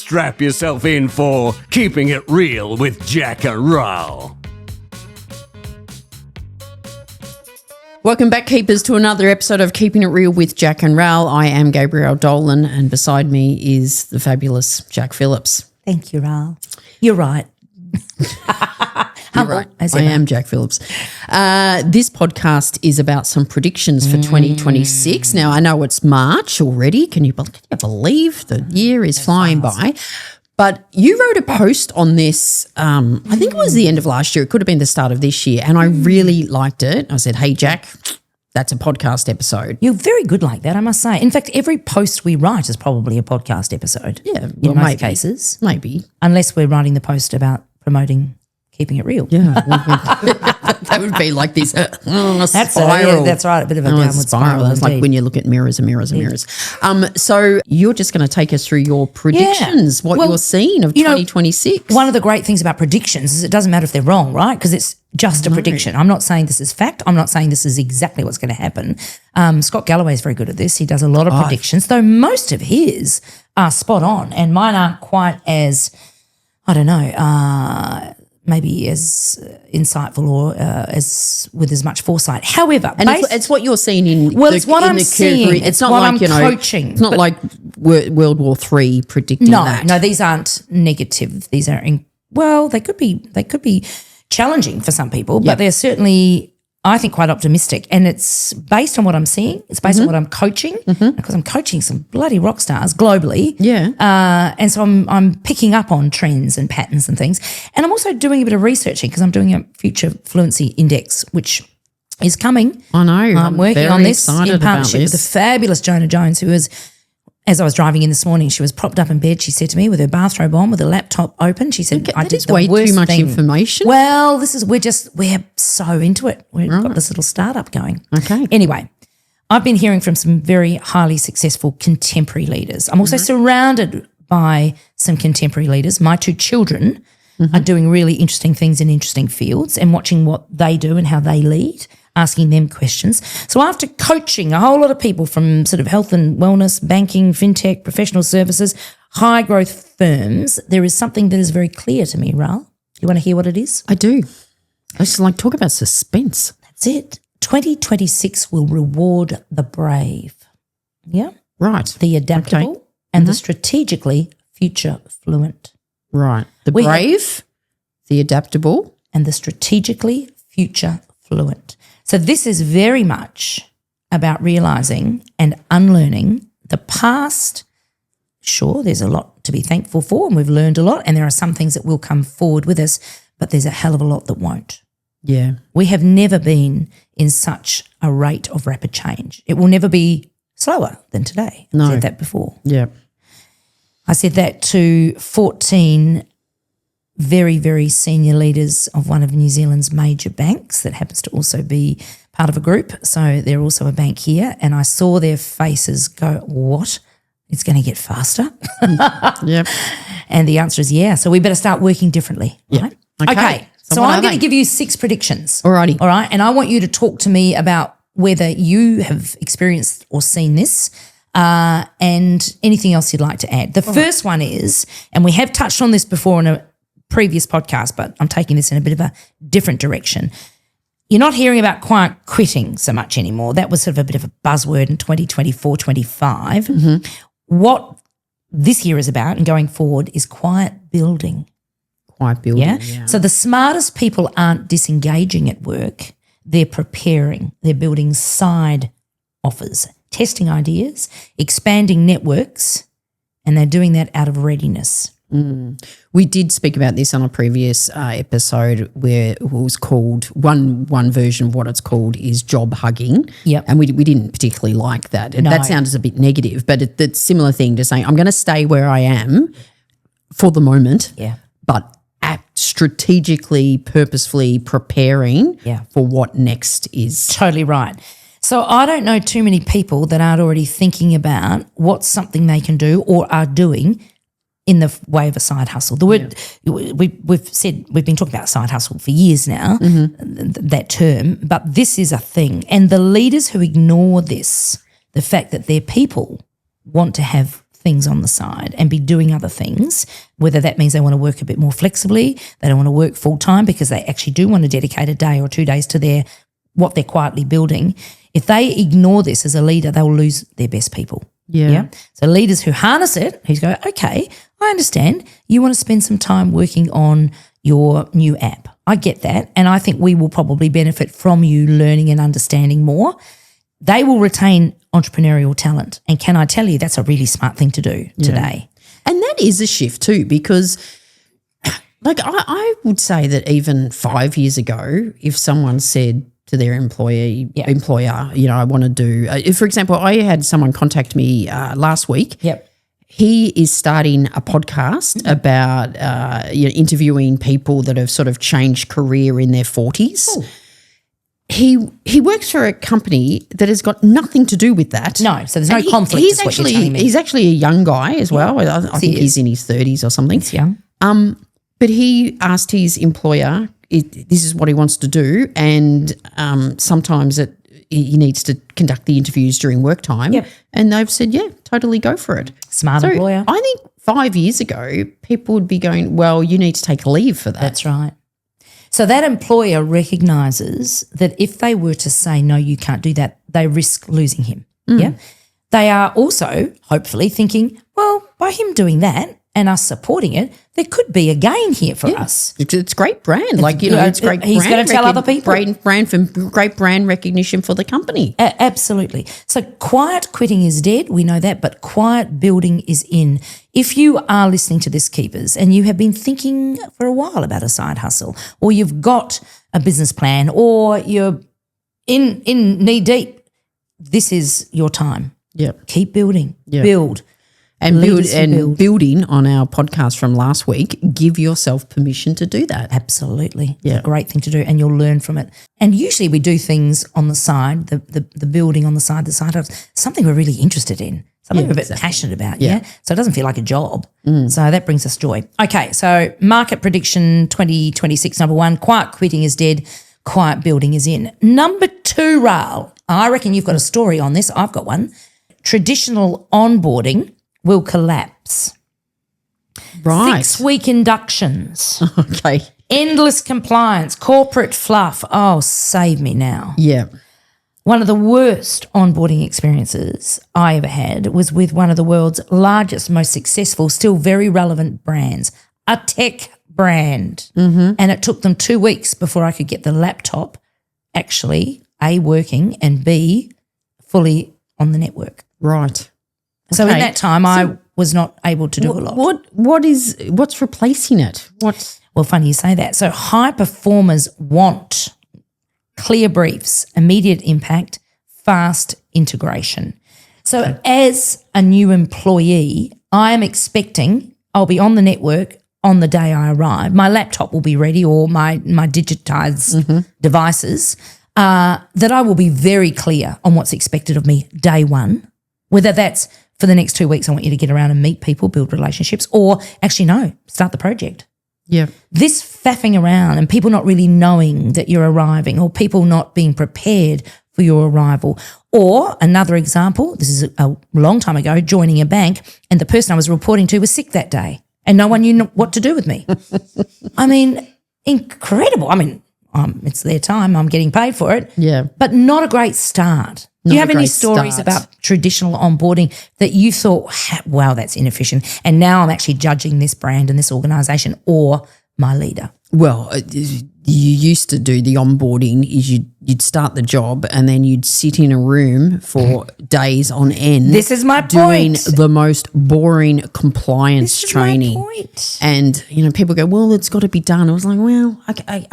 strap yourself in for Keeping It Real with Jac Ral. Welcome back, Keepers, to another episode of Keeping It Real with Jac and Ral. I am Gabrielle Dolan, and beside me is the fabulous Jac Phillips. Thank you, Ral. You're right. You're right. I am Jac Phillips. This podcast is about some predictions for 2026. Now, I know it's March already. Can you believe the year is flying by? But you wrote a post on this, I think it was the end of last year. It could have been the start of this year, and I really liked it. I said, hey, Jac, that's a podcast episode. You're very good like that, I must say. In fact, every post we write is probably a podcast episode. Yeah, in most cases. Maybe. Unless we're writing the post about promoting Keeping It Real. Yeah. That would be like this spiral. That's right, a bit of a downward spiral. It's like when you look at mirrors and mirrors and mirrors. So you're just going to take us through your predictions, what you're seeing of 2026. One of the great things about predictions is it doesn't matter if they're wrong, right? Because it's just a prediction. I'm not saying this is fact. I'm not saying this is exactly what's going to happen. Scott Galloway is very good at this. He does a lot of predictions, though most of his are spot on, and mine aren't quite as, I don't know, maybe as insightful or as with as much foresight. However, and it's what you're seeing in it's what I'm seeing. It's not what like I'm coaching. It's not like World War III predicting that. No, these aren't negative. These are they could be challenging for some people, but they're certainly, I think, quite optimistic. And it's based on what I'm seeing. It's based on what I'm coaching, because I'm coaching some bloody rock stars globally. Yeah. And so I'm picking up on trends and patterns and things. And I'm also doing a bit of researching because I'm doing a future fluency index, which is coming. I know. I'm working on this in partnership with the fabulous Jonah Jones, who is, as I was driving in this morning, she was propped up in bed, she said to me, with her bathrobe on, with her laptop open. She said, I did the way worst too much thing. information. Well, we're so into it. We've got this little startup going. Okay. Anyway, I've been hearing from some very highly successful contemporary leaders. I'm also surrounded by some contemporary leaders. My two children are doing really interesting things in interesting fields, and watching what they do and how they lead, asking them questions. So after coaching a whole lot of people from sort of health and wellness, banking, fintech, professional services, high growth firms, there is something that is very clear to me, Ral. You want to hear what it is? I do. I just like talk about suspense. That's it. 2026 will reward the brave. Yeah? Right. The adaptable and the strategically future fluent. Right. The brave, the adaptable. And the strategically future fluent. So this is very much about realising and unlearning the past. Sure, there's a lot to be thankful for, and we've learned a lot, and there are some things that will come forward with us, but there's a hell of a lot that won't. Yeah. We have never been in such a rate of rapid change. It will never be slower than today. No. I said that before. Yeah. I said that to 14 very, very senior leaders of one of New Zealand's major banks that happens to also be part of a group. So they're also a bank here. And I saw their faces go, what? It's going to get faster? Yep. And the answer is yeah. So we better start working differently. Right? Okay. So I'm going to give you 6 predictions. Alrighty. All right. And I want you to talk to me about whether you have experienced or seen this, and anything else you'd like to add. The first one is, and we have touched on this before in a previous podcast, but I'm taking this in a bit of a different direction. You're not hearing about quiet quitting so much anymore. That was sort of a bit of a buzzword in 2024, 25. What this year is about and going forward is quiet building. Quiet building, Yeah? So the smartest people aren't disengaging at work. They're preparing. They're building side offers, testing ideas, expanding networks, and they're doing that out of readiness. We did speak about this on a previous episode where it was called, one version of what it's called is job hugging. Yep. And we didn't particularly like that. No. That sounds a bit negative, but it's a similar thing to saying I'm going to stay where I am for the moment, but strategically, purposefully preparing for what next is. Totally right. So I don't know too many people that aren't already thinking about what's something they can do or are doing in the way of a side hustle. The word we've been talking about side hustle for years now, that term, but this is a thing. And the leaders who ignore this, the fact that their people want to have things on the side and be doing other things, whether that means they want to work a bit more flexibly, they don't want to work full time because they actually do want to dedicate a day or 2 days to what they're quietly building. If they ignore this as a leader, they will lose their best people. Yeah. So leaders who harness it, who go, okay, I understand you want to spend some time working on your new app. I get that. And I think we will probably benefit from you learning and understanding more. They will retain entrepreneurial talent. And can I tell you, that's a really smart thing to do today. And that is a shift too, because like I would say that even 5 years ago, if someone said to their employer, I want to do, for example, I had someone contact me last week. Yep. He is starting a podcast about interviewing people that have sort of changed career in their 40s. Ooh. He works for a company that has got nothing to do with that. No, so there's no conflict. He's actually a young guy as well. I think he's in his 30s or something. He's young. But he asked his employer, this is what he wants to do, and sometimes he needs to conduct the interviews during work time. Yep. And they've said, yeah, totally go for it. Smart employer. I think 5 years ago, people would be going, well, you need to take leave for that. That's right. So that employer recognises that if they were to say, no, you can't do that, they risk losing him. Yeah. They are also hopefully thinking, well, by him doing that and us supporting it, there could be a gain here for us. It's great brand. It's great. He's going to tell other people. Great brand recognition for the company. Absolutely. So quiet quitting is dead. We know that, but quiet building is in. If you are listening to this, keepers, and you have been thinking for a while about a side hustle, or you've got a business plan, or you're in knee deep, this is your time. Yep. Keep building. Yep. Build. And building on our podcast from last week, give yourself permission to do that. Absolutely. Yeah. It's a great thing to do, and you'll learn from it. And usually we do things on the side, the building on the side of something we're really interested in, something we're a bit passionate about, So it doesn't feel like a job. So that brings us joy. Okay, so market prediction 2026, number 1, quiet quitting is dead, quiet building is in. Number 2, Ral, I reckon you've got a story on this. I've got one. Traditional onboarding will collapse. Right. 6-week inductions. Okay. Endless compliance, corporate fluff. Oh, save me now. Yeah. One of the worst onboarding experiences I ever had was with one of the world's largest, most successful, still very relevant brands, a tech brand. And it took them 2 weeks before I could get the laptop actually, A, working, and B, fully on the network. Right. So in that time, I was not able to do a lot. What's replacing it? Well, funny you say that. So high performers want clear briefs, immediate impact, fast integration. So as a new employee, I am expecting I'll be on the network on the day I arrive. My laptop will be ready, or my digitized devices, that I will be very clear on what's expected of me day one, whether that's for the next 2 weeks, I want you to get around and meet people, build relationships, or actually, no, start the project. Yeah. This faffing around and people not really knowing that you're arriving, or people not being prepared for your arrival. Or another example, this is a long time ago, joining a bank, and the person I was reporting to was sick that day and no one knew what to do with me. I mean, incredible. I mean, it's their time. I'm getting paid for it. Yeah. But not a great start. Do you have any stories about traditional onboarding that you thought, wow, that's inefficient, and now I'm actually judging this brand and this organisation or my leader? Well, you used to do the onboarding is you'd start the job and then you'd sit in a room for days on end. This is my doing point. the most boring compliance training. My point. And, people go, well, it's got to be done. I was like, well,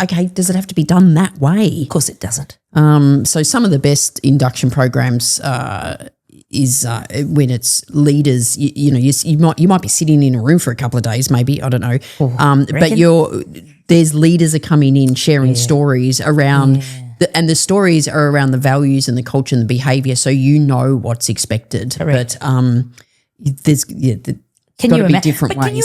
okay, does it have to be done that way? Of course it doesn't. So some of the best induction programs is when it's leaders. You might be sitting in a room for a couple of days, maybe, I don't know. But there's leaders are coming in sharing stories around, and the stories are around the values and the culture and the behaviour, so you know what's expected. Correct. But there's Can you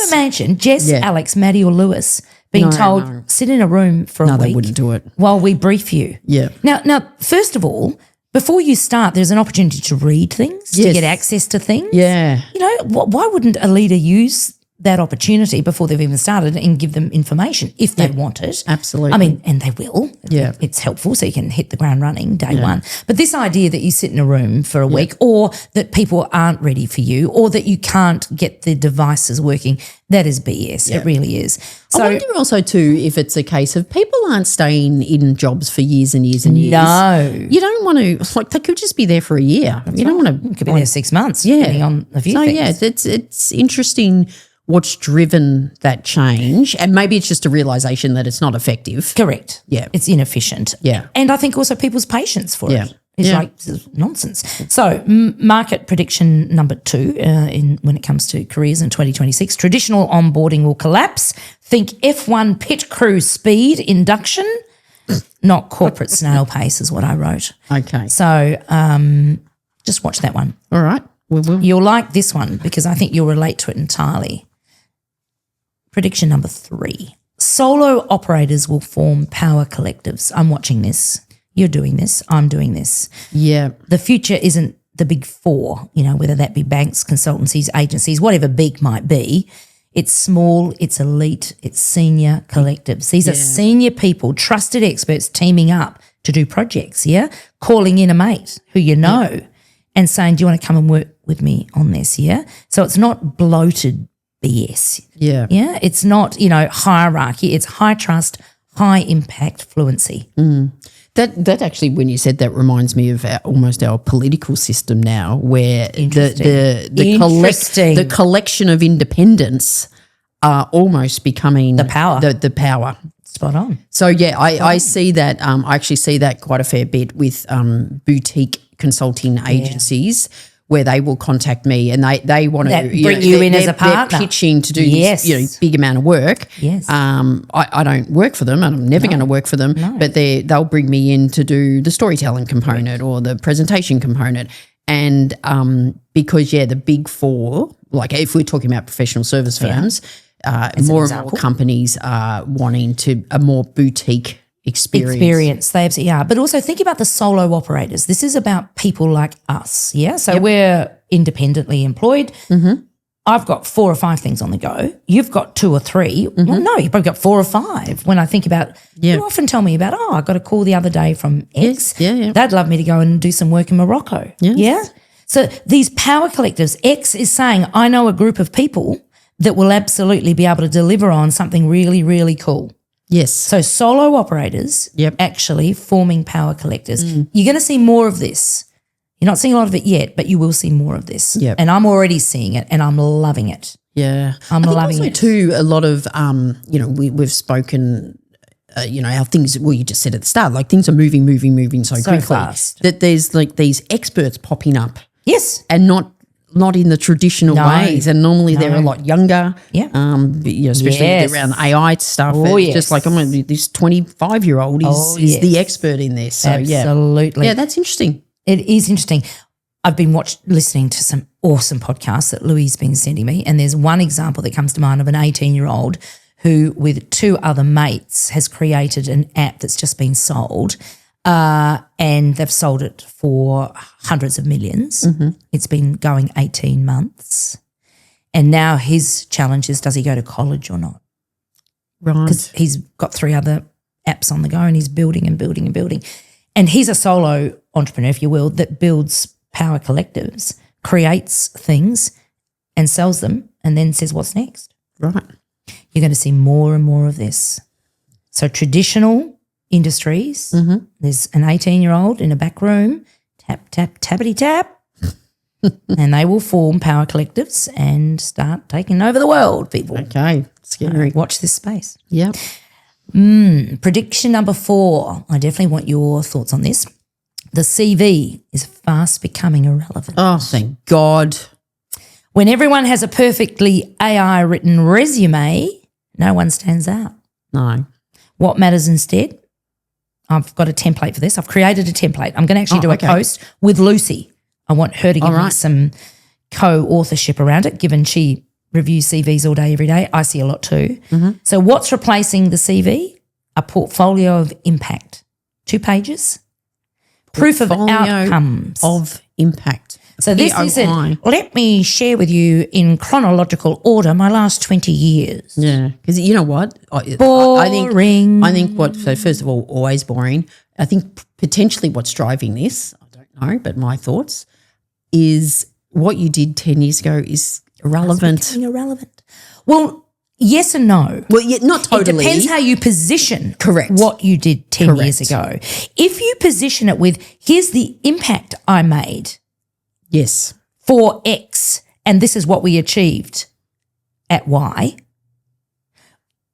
imagine Jess, Alex, Maddie, or Lewis being told sit in a room for a week? They wouldn't do it while we brief you. Yeah. Now, first of all, before you start, there's an opportunity to read things, to get access to things. Yeah. You know, why wouldn't a leader use that opportunity before they've even started and give them information if they want it? Absolutely. I mean, and they will. Yeah. It's helpful so you can hit the ground running day one. But this idea that you sit in a room for a week, or that people aren't ready for you, or that you can't get the devices working, that is BS. It really is. So I wonder also too if it's a case of people aren't staying in jobs for years and years and years. No. You don't want to, like, they could just be there for a year. You don't want to. it could be there 6 months, depending on a few things. So, yeah, it's interesting what's driven that change, and maybe it's just a realisation that it's not effective. Correct. Yeah. It's inefficient. Yeah. And I think also people's patience for Yeah. it is Yeah. like nonsense. So market prediction number 2 when it comes to careers in 2026, traditional onboarding will collapse. Think F1 pit crew speed induction, not corporate snail pace is what I wrote. Okay. So just watch that one. All right. We will. You'll like this one because I think you'll relate to it entirely. Prediction number 3. Solo operators will form power collectives. I'm watching this. You're doing this. I'm doing this. Yeah. The future isn't the big 4, you know, whether that be banks, consultancies, agencies, whatever big might be. It's small, it's elite, it's senior collectives. These are senior people, trusted experts teaming up to do projects, calling in a mate who you know and saying, do you want to come and work with me on this, So it's not bloated BS. Yeah. Yeah. It's not, hierarchy. It's high trust, high impact fluency. That actually, when you said that, reminds me of almost our political system now, where the collection of independents are almost becoming The power. The power. Spot on. So yeah, I see that. I actually see that quite a fair bit with boutique consulting agencies. Where they will contact me and they want to bring you in as a partner. They're pitching to do this big amount of work. Yes. I don't work for them and I'm never going to work for them, but they'll bring me in to do the storytelling component or the presentation component. And because, the big 4, like if we're talking about professional service firms, more and more companies are wanting a more boutique experience. They absolutely are. But also think about the solo operators. This is about people like us, So we're independently employed. Mm-hmm. I've got 4 or 5 things on the go. You've got 2 or 3. Mm-hmm. Well, no, you've probably got 4 or 5. When I think about, you often tell me about, I got a call the other day from X. They'd love me to go and do some work in Morocco. Yes. Yeah. So these power collectives, X is saying, I know a group of people that will absolutely be able to deliver on something really, really cool. Yes. So solo operators actually forming power collectives. You're going to see more of this. You're not seeing a lot of it yet, but you will see more of this. Yep. And I'm already seeing it and I'm loving it. Yeah. I'm loving also it. too, a lot of, we've spoken, how things, well, you just said at the start, like things are moving so quickly. Fast. That there's like these experts popping up. Yes. And not in the traditional ways, and normally they're a lot younger. Yeah. Especially around AI stuff. Oh, it's just like this 25-year-old is the expert in this. So absolutely. Yeah, that's interesting. It is interesting. I've been listening to some awesome podcasts that Louis has been sending me, and there's one example that comes to mind of an 18-year-old who, with 2 other mates, has created an app that's just been sold. And they've sold it for hundreds of millions. Mm-hmm. It's been going 18 months. And now his challenge is, does he go to college or not? Right. Because he's got 3 other apps on the go and he's building and building and building. And he's a solo entrepreneur, if you will, that builds power collectives, creates things and sells them and then says, what's next? Right. You're going to see more and more of this. So traditional industries, there's an 18-year-old in a back room, tap, tap, tappity tap, and they will form power collectives and start taking over the world, people. Okay, scary. Watch this space. Yep. Prediction number 4. I definitely want your thoughts on this. The CV is fast becoming irrelevant. Oh, thank God. When everyone has a perfectly AI-written resume, no one stands out. No. What matters instead? I've got a template for this. I've created a template. I'm going to actually do a post with Lucy. I want her to give me some co-authorship around it, given she reviews CVs all day, every day. I see a lot too. Mm-hmm. So what's replacing the CV? A portfolio of impact. 2 pages. Proof of Portfolio outcomes. of impact. So this POI. isn't, let me share with you in chronological order my last 20 years. Yeah, because you know what? Boring. I think so first of all, always boring. I think potentially what's driving this, I don't know, but my thoughts is what you did 10 years ago is irrelevant. It's becoming irrelevant. Well, yes and no. Well, yeah, not totally. It depends how you position Correct. what you did 10 Correct. years ago. If you position it with, here's the impact I made Yes. for X, and this is what we achieved at Y,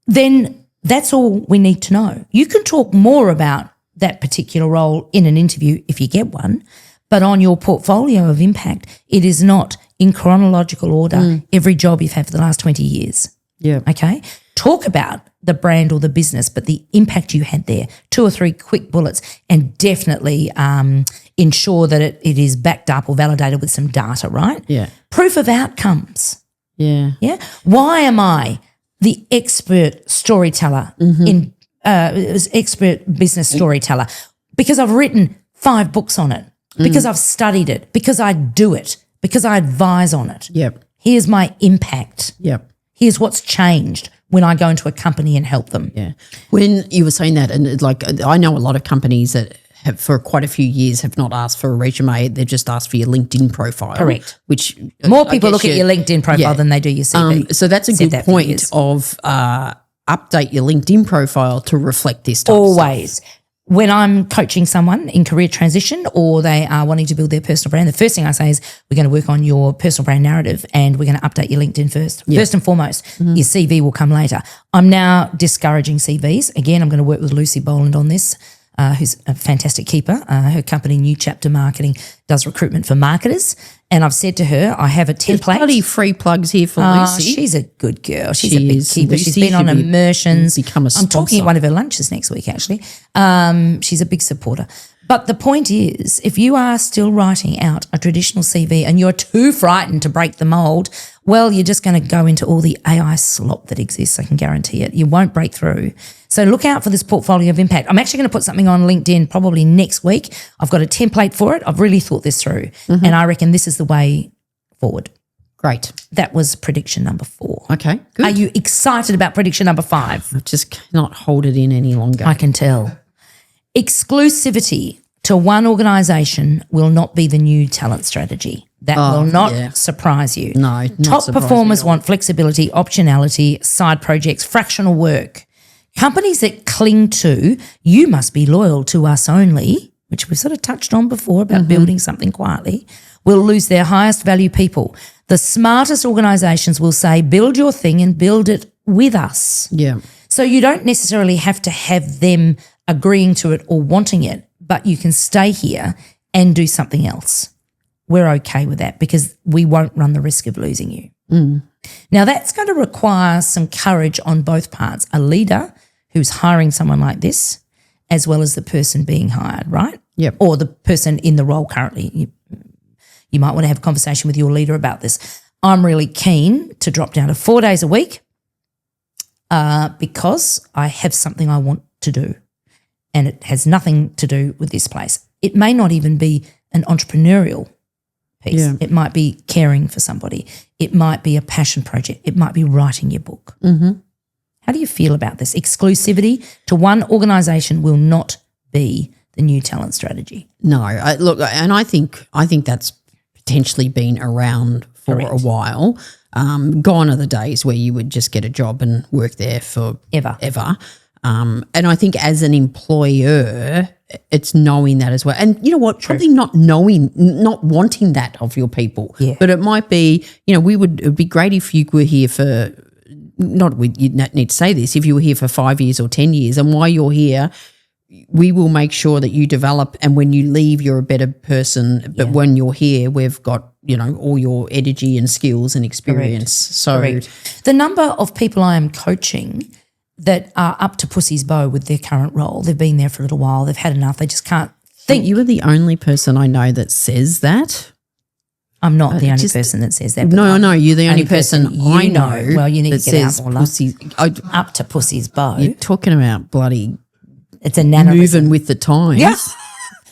then that's all we need to know. You can talk more about that particular role in an interview if you get one, but on your portfolio of impact, it is not in chronological order every job you've had for the last 20 years. Yeah. Okay? Talk about the brand or the business, but the impact you had there, 2 or 3 quick bullets, and definitely ensure that it is backed up or validated with some data, right? Yeah. Proof of outcomes. Yeah. Yeah. Why am I the expert storyteller in expert business storyteller? Because I've written 5 books on it, because I've studied it, because I do it, because I advise on it. Yep. Here's my impact. Yep. Here's what's changed when I go into a company and help them. Yeah. When you were saying that, and I know a lot of companies that have for quite a few years have not asked for a resume, they've just asked for your LinkedIn profile. Correct. Which More people look at your LinkedIn profile than they do your CV. So that's a Said good that for point years. of update your LinkedIn profile to reflect this type of stuff. Always. When I'm coaching someone in career transition or they are wanting to build their personal brand, the first thing I say is we're going to work on your personal brand narrative and we're going to update your LinkedIn first. Yeah. First and foremost, your CV will come later. I'm now discouraging CVs. Again, I'm going to work with Lucy Boland on this, who's a fantastic keeper. Her company, New Chapter Marketing, does recruitment for marketers. And I've said to her, I have a template. Bloody free plugs here for Oh, Lucy. she's a good girl. She's She a big is. keeper. She's Lucy been on should be- immersions. become a I'm talking sponsor. at one of her lunches next week, actually. She's a big supporter. But the point is, if you are still writing out a traditional CV and you're too frightened to break the mold, well, you're just going to go into all the AI slop that exists. I can guarantee it. You won't break through. So look out for this portfolio of impact. I'm actually going to put something on LinkedIn probably next week. I've got a template for it. I've really thought this through. And I reckon this is the way forward. Great. That was prediction number 4. Okay, good. Are you excited about prediction number 5? I just cannot hold it in any longer. I can tell. Exclusivity to one organisation will not be the new talent strategy. That will not surprise you. No, not Top surprise me performers at all. want flexibility, optionality, side projects, fractional work. Companies that cling to, you must be loyal to us only, which we've sort of touched on before about building something quietly, will lose their highest value people. The smartest organisations will say, build your thing and build it with us. Yeah. So you don't necessarily have to have them agreeing to it or wanting it, but you can stay here and do something else. We're okay with that because we won't run the risk of losing you. Now, that's going to require some courage on both parts, a leader who's hiring someone like this as well as the person being hired, right? Yep. Or the person in the role currently. You might want to have a conversation with your leader about this. I'm really keen to drop down to 4 days a week because I have something I want to do and it has nothing to do with this place. It may not even be an entrepreneurial piece. Yeah. It might be caring for somebody. It might be a passion project. It might be writing your book. How do you feel about this? Exclusivity to one organisation will not be the new talent strategy. No, look, and I think that's potentially been around for Correct. a while. Gone are the days where you would just get a job and work there for Ever. And I think as an employer, it's knowing that as well. And you know what? Probably not wanting that of your people. Yeah. But it might be, it would be great if you were here for, you'd need to say this, if you were here for 5 years or 10 years, and while you're here, we will make sure that you develop, and when you leave, you're a better person. But when you're here, we've got, all your energy and skills and experience. So Correct. The number of people I am coaching that are up to pussy's bow with their current role, they've been there for a little while, they've had enough, they just can't think. you are the only person I know that says that. I'm not the only just- person that says that. but No, you're the only only person person I you know. know. Well, you need that to get out says more, love. pussy. up to pussy's bow. You're talking about bloody It's a nano. moving with the times. Yeah.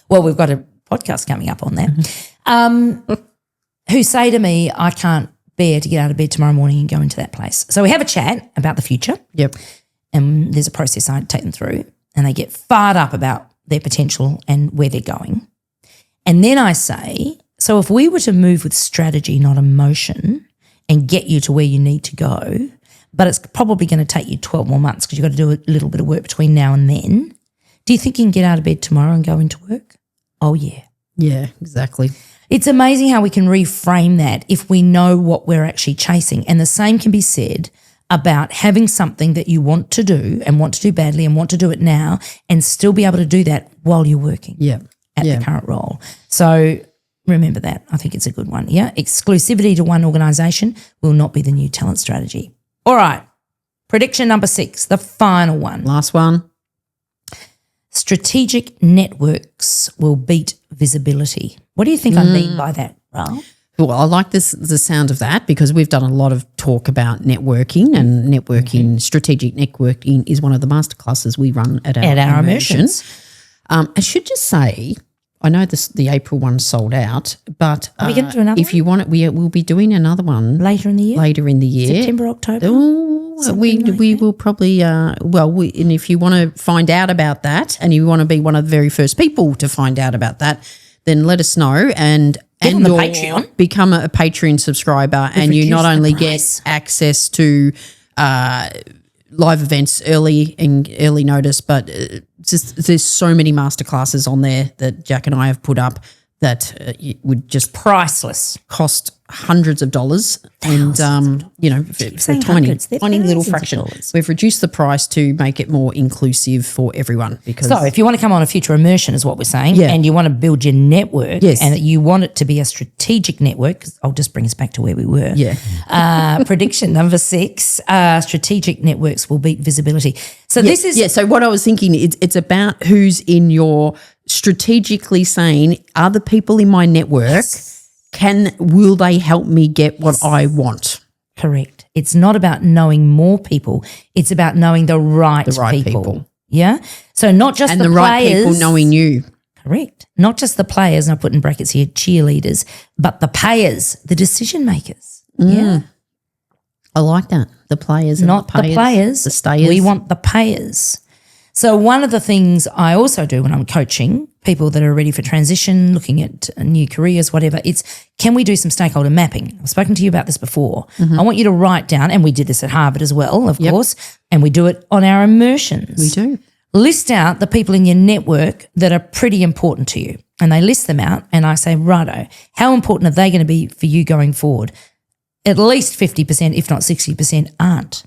Well, we've got a podcast coming up on that, who say to me, I can't bear to get out of bed tomorrow morning and go into that place. So we have a chat about the future. Yep. And there's a process I take them through, and they get fired up about their potential and where they're going. And then I say, so if we were to move with strategy, not emotion, and get you to where you need to go, but it's probably going to take you 12 more months because you've got to do a little bit of work between now and then, do you think you can get out of bed tomorrow and go into work? Oh, yeah. Yeah, exactly. It's amazing how we can reframe that if we know what we're actually chasing. And the same can be said about having something that you want to do and want to do badly and want to do it now and still be able to do that while you're working at the current role. So remember that. I think it's a good one. Yeah. Exclusivity to one organisation will not be the new talent strategy. All right. Prediction number 6, the final one. Last one. Strategic networks will beat visibility. What do you think I mean by that, Ral? Well, I like the sound of that because we've done a lot of talk about networking, and networking, strategic networking is one of the masterclasses we run at our immersions. I should just say, I know the April one sold out, but Are we going to do another if you want it, we'll be doing another one later in the year? September, October? We will probably, and if you want to find out about that and you want to be one of the very first people to find out about that, then let us know and on the Patreon. Become a Patreon subscriber, and you not only get access to live events early notice, but there's so many masterclasses on there that Jac and I have put up that it would just priceless, cost hundreds of dollars, and for a tiny little fraction. We've reduced the price to make it more inclusive for everyone. Because so if you want to come on a future immersion, is what we're saying, and you want to build your network, and you want it to be a strategic network, 'cause I'll just bring us back to where we were. Prediction number 6: strategic networks will beat visibility. So this is So what I was thinking, it's about who's in your strategically saying, are the people in my network, will they help me get what I want? Correct. It's not about knowing more people. It's about knowing the right people. Yeah. So not just the right players, people knowing you. Correct. Not just the players, and I put in brackets here, cheerleaders, but the payers, the decision makers. Yeah. I like that. The players, not the players, the stayers. We want the payers. So one of the things I also do when I'm coaching people that are ready for transition, looking at new careers, whatever, it's can we do some stakeholder mapping? I've spoken to you about this before. I want you to write down, and we did this at Harvard as well, of course, and we do it on our immersions. We do. List out the people in your network that are pretty important to you, and they list them out, and I say, righto, how important are they going to be for you going forward? At least 50%, if not 60%, aren't.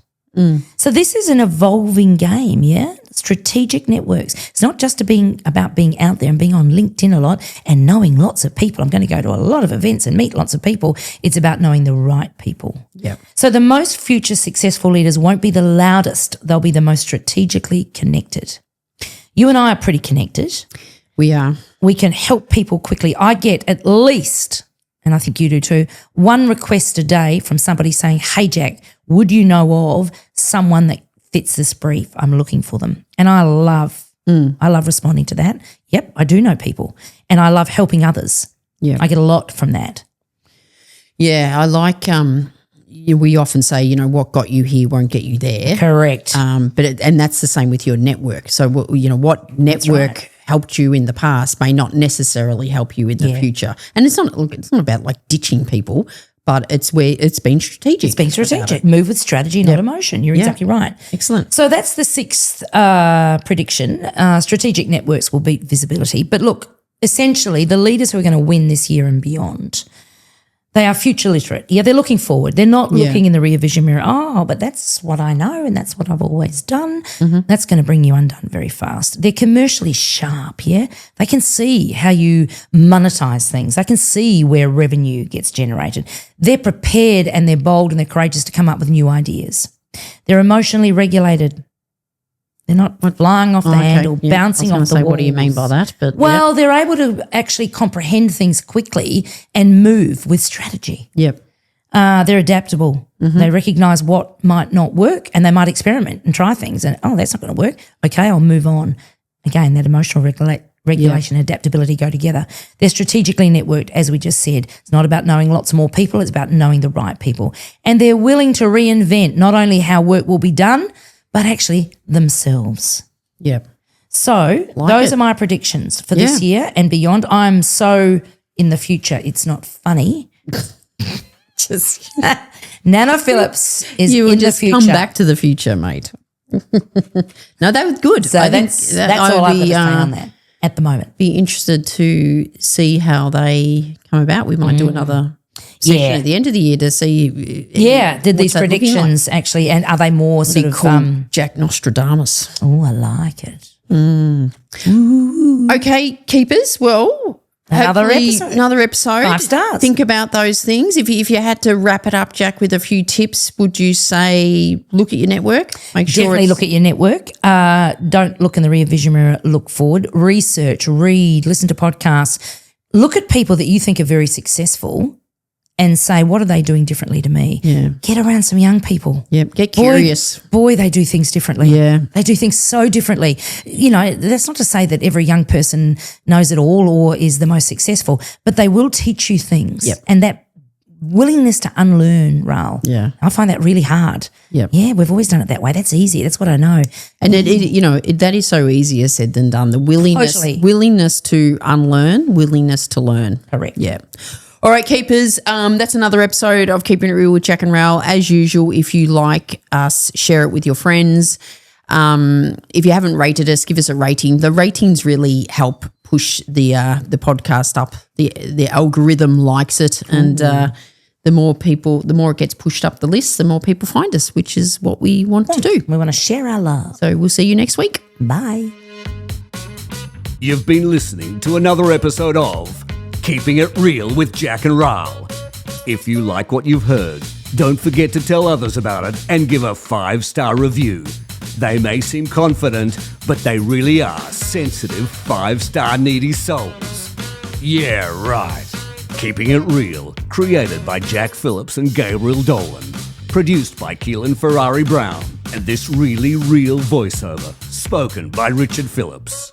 So this is an evolving game, strategic networks. It's not just about being out there and being on LinkedIn a lot and knowing lots of people. I'm going to go to a lot of events and meet lots of people. It's about knowing the right people. So the most future successful leaders won't be the loudest. They'll be the most strategically connected. You and I are pretty connected. We are. We can help people quickly. I get at least, and I think you do too, one request a day from somebody saying, hey, Jac, would you know of someone that fits this brief? I'm looking for them. And I love responding to that. Yep, I do know people. And I love helping others. I get a lot from that. I like we often say, what got you here won't get you there. Correct. And that's the same with your network. So, what network helped you in the past may not necessarily help you in the future. And it's not about like ditching people, but it's where it's been strategic. It's been strategic. Move with strategy, not emotion. You're exactly right. Excellent. So that's the 6th prediction. Strategic networks will beat visibility. But look, essentially the leaders who are going to win this year and beyond, they are future literate. They're looking forward. They're not looking in the rear vision mirror. Oh, but that's what I know and that's what I've always done. That's going to bring you undone very fast. They're commercially sharp, They can see how you monetize things. They can see where revenue gets generated. They're prepared and they're bold and they're courageous to come up with new ideas. They're emotionally regulated. They're not flying off the handle, bouncing off the walls. What do you mean by that? But they're able to actually comprehend things quickly and move with strategy. They're adaptable. They recognise what might not work and they might experiment and try things and, that's not going to work. Okay, I'll move on. Again, that emotional regulation and adaptability go together. They're strategically networked, as we just said. It's not about knowing lots more people, it's about knowing the right people. And they're willing to reinvent not only how work will be done, but actually themselves. Yep. So those are my predictions for this year and beyond. I'm so in the future, it's not funny. Just Nana Phillips is You in would the just future. come back to the future, mate. No, that was good. So I think that's I all would I've got to be, say on that at the moment. Be interested to see how they come about. We might do another session at the end of the year to see. Did these what's that looking predictions actually, and are they more sort Be of? called Jack Nostradamus. Oh, I like it. Okay, keepers. Well, Another hopefully episode. Another episode. 5 stars. Think about those things. If you had to wrap it up, Jack, with a few tips, would you say look at your network? Make sure Definitely look at your network. Don't look in the rear vision mirror. Look forward. Research, read, listen to podcasts. Look at people that you think are very successful and say, what are they doing differently to me? Yeah. Get around some young people. Yep. Get curious. Boy, they do things differently. Yeah. They do things so differently. You know, that's not to say that every young person knows it all or is the most successful, but they will teach you things. Yep. And that willingness to unlearn, Ral. Yeah. I find that really hard. Yep. Yeah, we've always done it that way. That's easy. That's what I know. And that is so easier said than done. The Totally. willingness to unlearn, willingness to learn. Correct. Yeah. All right, keepers. That's another episode of Keeping It Real with Jac and Ral. As usual, if you like us, share it with your friends. If you haven't rated us, give us a rating. The ratings really help push the podcast up. The algorithm likes it, and the more it gets pushed up the list, the more people find us, which is what we want to do. We want to share our love. So we'll see you next week. Bye. You've been listening to another episode of Keeping It Real with Jac and Ral. If you like what you've heard, don't forget to tell others about it and give a 5-star review. They may seem confident, but they really are sensitive 5-star needy souls. Yeah, right. Keeping It Real, created by Jac Phillips and Gabriel Dolan. Produced by Keehlan Ferrari-Brown. And this really real voiceover, spoken by Richard Phillips.